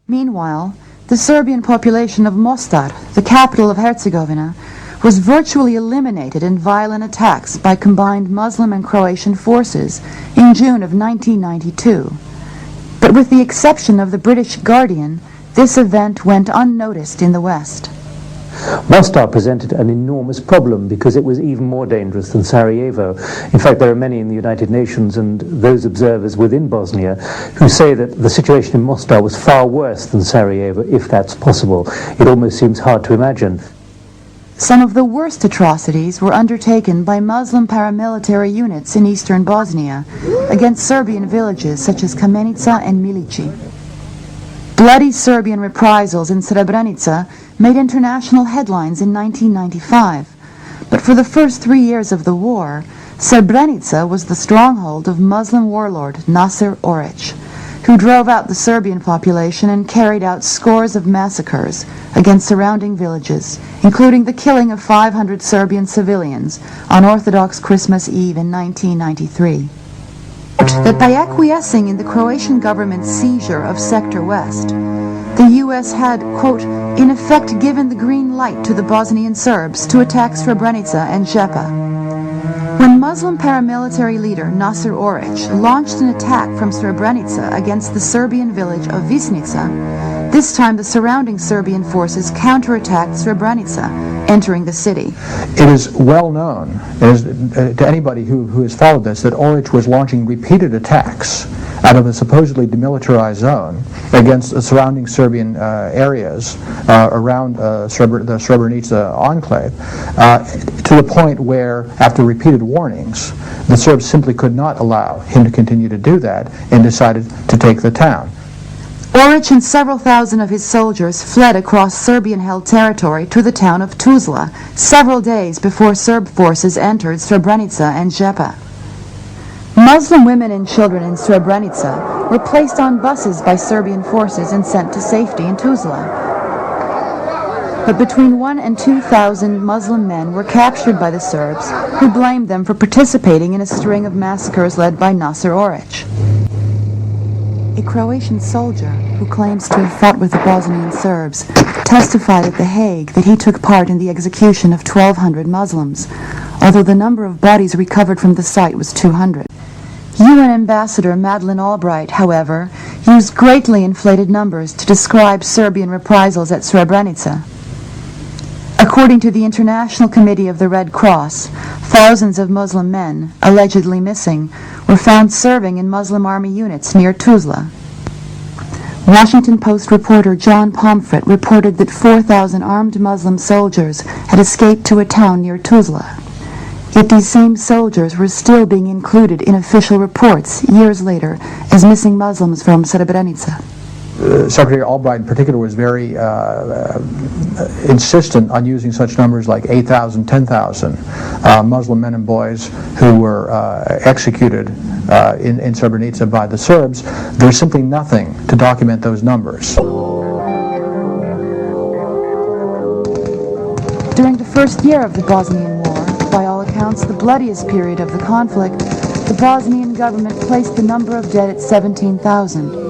Meanwhile, the Serbian population of Mostar, the capital of Herzegovina, was virtually eliminated in violent attacks by combined Muslim and Croatian forces in June of 1992. But with the exception of the British Guardian, this event went unnoticed in the West. Mostar presented an enormous problem because it was even more dangerous than Sarajevo. In fact, there are many in the United Nations and those observers within Bosnia who say that the situation in Mostar was far worse than Sarajevo, if that's possible. It almost seems hard to imagine. Some of the worst atrocities were undertaken by Muslim paramilitary units in eastern Bosnia against Serbian villages such as Kamenica and Milici. Bloody Serbian reprisals in Srebrenica made international headlines in 1995, but for the first 3 years of the war, Srebrenica was the stronghold of Muslim warlord Nasser Oric, who drove out the Serbian population and carried out scores of massacres against surrounding villages, including the killing of 500 Serbian civilians on Orthodox Christmas Eve in 1993. That by acquiescing in the Croatian government's seizure of Sector West, the U.S. had, quote, in effect given the green light to the Bosnian Serbs to attack Srebrenica and Zepa. When Muslim paramilitary leader Nasser Oric launched an attack from Srebrenica against the Serbian village of Višnica, this time the surrounding Serbian forces counterattacked Srebrenica, entering the city. It is well known to anybody who has followed this that Oric was launching repeated attacks out of a supposedly demilitarized zone against the surrounding Serbian areas around the Srebrenica enclave, to the point where, after repeated warnings, the Serbs simply could not allow him to continue to do that and decided to take the town. Oric and several thousand of his soldiers fled across Serbian-held territory to the town of Tuzla several days before Serb forces entered Srebrenica and Zepa. Muslim women and children in Srebrenica were placed on buses by Serbian forces and sent to safety in Tuzla. But between 1,000 and 2,000 Muslim men were captured by the Serbs, who blamed them for participating in a string of massacres led by Nasser Oric. A Croatian soldier, who claims to have fought with the Bosnian Serbs, testified at The Hague that he took part in the execution of 1,200 Muslims, although the number of bodies recovered from the site was 200. UN Ambassador Madeleine Albright, however, used greatly inflated numbers to describe Serbian reprisals at Srebrenica. According to the International Committee of the Red Cross, thousands of Muslim men, allegedly missing, were found serving in Muslim army units near Tuzla. Washington Post reporter John Pomfret reported that 4,000 armed Muslim soldiers had escaped to a town near Tuzla. Yet these same soldiers were still being included in official reports years later as missing Muslims from Srebrenica. Secretary Albright in particular was very insistent on using such numbers like 8,000, 10,000 Muslim men and boys who were executed in Srebrenica by the Serbs. There's simply nothing to document those numbers. During the first year of the Bosnian War, by all accounts the bloodiest period of the conflict, the Bosnian government placed the number of dead at 17,000.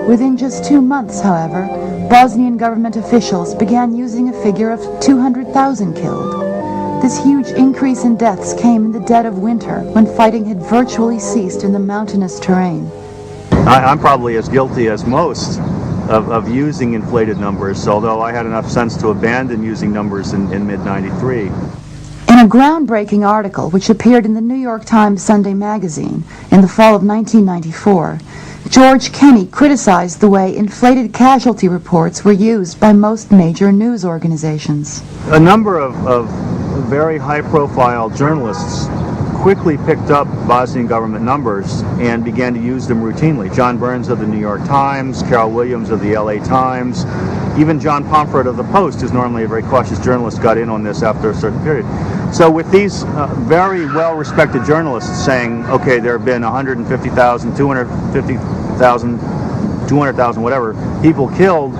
Within just 2 months, however, Bosnian government officials began using a figure of 200,000 killed. This huge increase in deaths came in the dead of winter, when fighting had virtually ceased in the mountainous terrain. I'm probably as guilty as most of using inflated numbers, although I had enough sense to abandon using numbers in mid-93. In a groundbreaking article which appeared in the New York Times Sunday magazine in the fall of 1994, George Kenney criticized the way inflated casualty reports were used by most major news organizations. A number of very high-profile journalists quickly picked up Bosnian government numbers and began to use them routinely. John Burns of the New York Times, Carol Williams of the LA Times, even John Pomfret of the Post, who's normally a very cautious journalist, got in on this after a certain period. So with these very well-respected journalists saying, okay, there have been 150,000, 250,000, 200,000, whatever, people killed,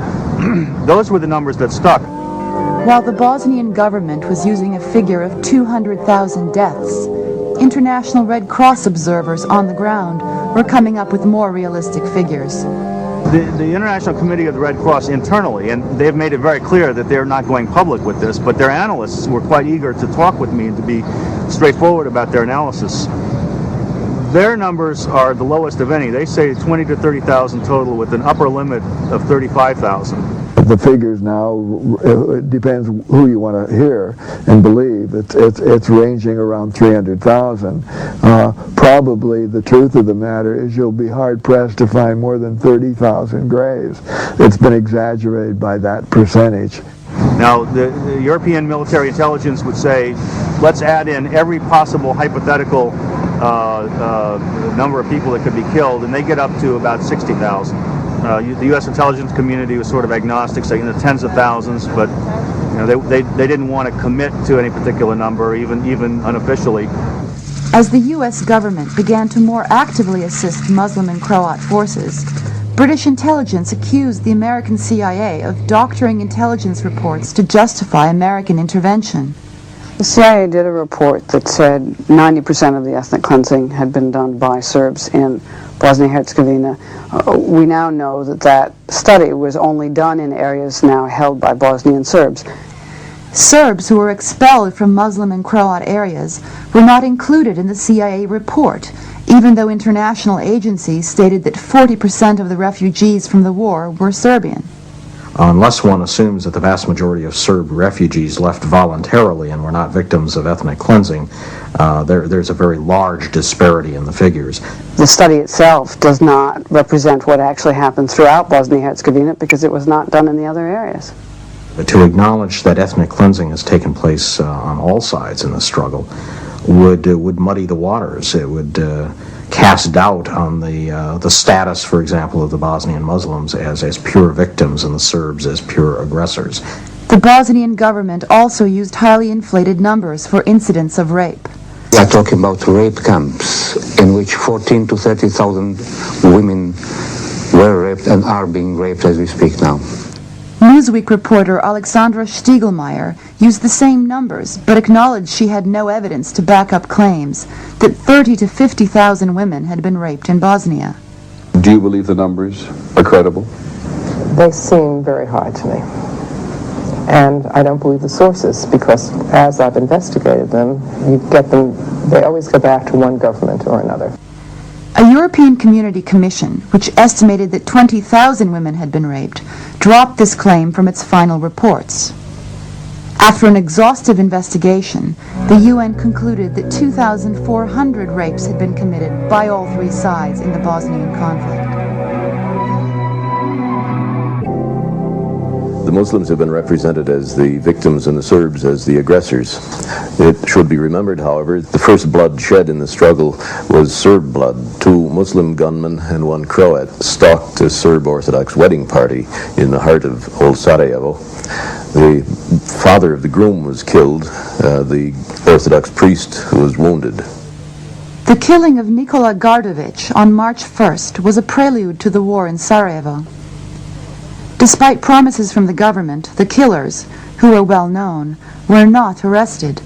those were the numbers that stuck. While the Bosnian government was using a figure of 200,000 deaths, international Red Cross observers on the ground were coming up with more realistic figures. The International Committee of the Red Cross internally, and they've made it very clear that they're not going public with this, but their analysts were quite eager to talk with me and to be straightforward about their analysis. Their numbers are the lowest of any. They say 20 to 30,000 total with an upper limit of 35,000. The figures now, it depends who you want to hear and believe. It's ranging around 300,000. Probably the truth of the matter is you'll be hard-pressed to find more than 30,000 graves. It's been exaggerated by that percentage. Now, the European military intelligence would say, let's add in every possible hypothetical number of people that could be killed, and they get up to about 60,000. The U.S. intelligence community was sort of agnostic, saying the tens of thousands, but they didn't want to commit to any particular number, even unofficially. As the U.S. government began to more actively assist Muslim and Croat forces, British intelligence accused the American CIA of doctoring intelligence reports to justify American intervention. The CIA did a report that said 90% of the ethnic cleansing had been done by Serbs in Bosnia-Herzegovina. We now know that that study was only done in areas now held by Bosnian Serbs. Serbs who were expelled from Muslim and Croat areas were not included in the CIA report, even though international agencies stated that 40% of the refugees from the war were Serbian. Unless one assumes that the vast majority of Serb refugees left voluntarily and were not victims of ethnic cleansing, there's a very large disparity in the figures. The study itself does not represent what actually happened throughout Bosnia-Herzegovina because it was not done in the other areas. But to acknowledge that ethnic cleansing has taken place on all sides in the struggle would muddy the waters. It would cast doubt on the status, for example, of the Bosnian Muslims as pure victims and the Serbs as pure aggressors. The Bosnian government also used highly inflated numbers for incidents of rape. We are talking about rape camps in which 14 to 30,000 women were raped and are being raped as we speak now. Newsweek reporter Alexandra Stiegelmeier used the same numbers, but acknowledged she had no evidence to back up claims that 30 to 50,000 women had been raped in Bosnia. Do you believe the numbers are credible? They seem very high to me. And I don't believe the sources, because as I've investigated them, they always go back to one government or another. A European Community Commission, which estimated that 20,000 women had been raped, dropped this claim from its final reports. After an exhaustive investigation, the UN concluded that 2,400 rapes had been committed by all three sides in the Bosnian conflict. The Muslims have been represented as the victims and the Serbs as the aggressors. It should be remembered, however, the first blood shed in the struggle was Serb blood. 2 Muslim gunmen and 1 Croat stalked a Serb Orthodox wedding party in the heart of old Sarajevo. The father of the groom was killed. The Orthodox priest was wounded. The killing of Nikola Gardovic on March 1st was a prelude to the war in Sarajevo. Despite promises from the government, the killers, who were well known, were not arrested.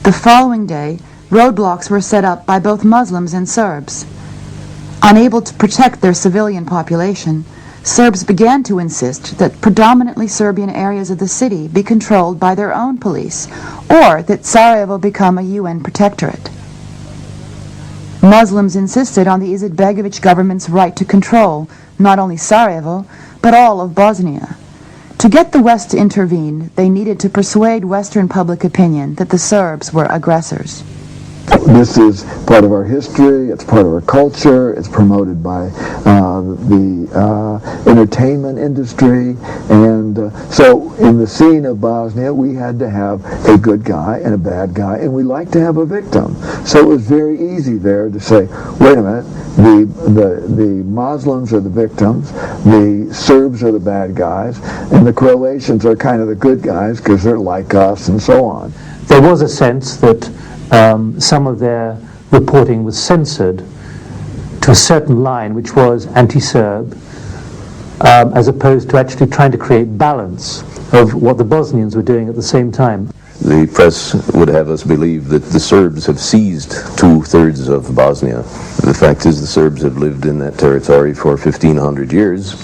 The following day, roadblocks were set up by both Muslims and Serbs. Unable to protect their civilian population, Serbs began to insist that predominantly Serbian areas of the city be controlled by their own police, or that Sarajevo become a UN protectorate. Muslims insisted on the Izetbegovic government's right to control not only Sarajevo, but all of Bosnia. To get the West to intervene, they needed to persuade Western public opinion that the Serbs were aggressors. This is part of our history, it's part of our culture, it's promoted by the entertainment industry, and so in the scene of Bosnia we had to have a good guy and a bad guy, and we like to have a victim. So it was very easy there to say, wait a minute, the Muslims are the victims, the Serbs are the bad guys, and the Croatians are kind of the good guys because they're like us and so on. There was a sense that some of their reporting was censored to a certain line which was anti-Serb, as opposed to actually trying to create balance of what the Bosnians were doing at the same time. The press would have us believe that the Serbs have seized 2/3 of Bosnia. The fact is the Serbs have lived in that territory for 1,500 years.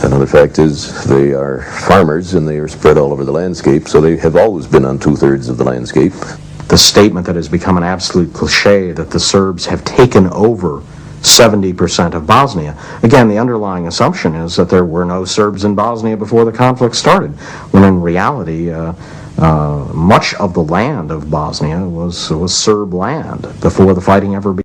Another fact is they are farmers and they are spread all over the landscape, so they have always been on 2/3 of the landscape. The statement that has become an absolute cliche that the Serbs have taken over 70% of Bosnia. Again, the underlying assumption is that there were no Serbs in Bosnia before the conflict started, when in reality, much of the land of Bosnia was Serb land before the fighting ever began.